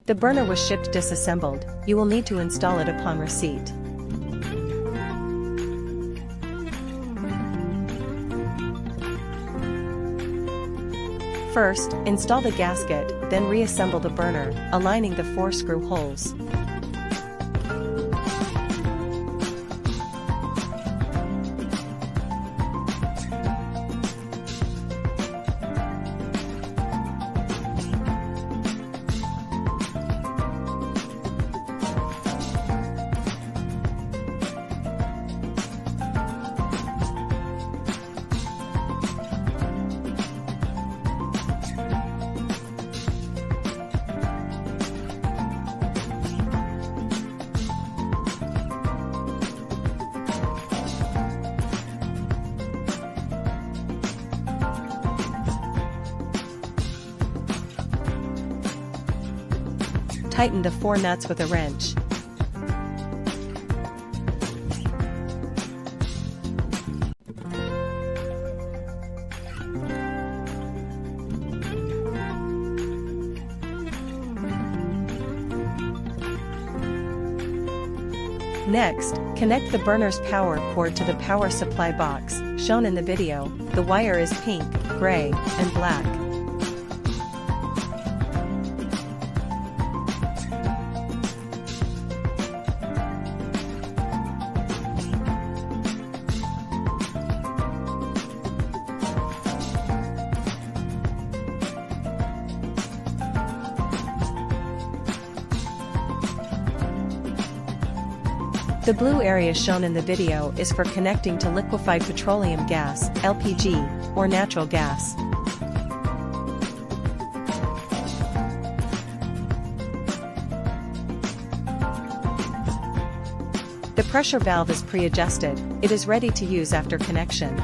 The burner was shipped disassembled. You will need to install it upon receipt. First, install the gasket, then reassemble the burner, aligning the 4 screw holes. Tighten the 4 nuts with a wrench. Next, connect the burner's power cord to the power supply box, shown in the video. The wire is pink, gray, and black. The blue area shown in the video is for connecting to liquefied petroleum gas, LPG, or natural gas. The pressure valve is pre-adjusted. It is ready to use after connection.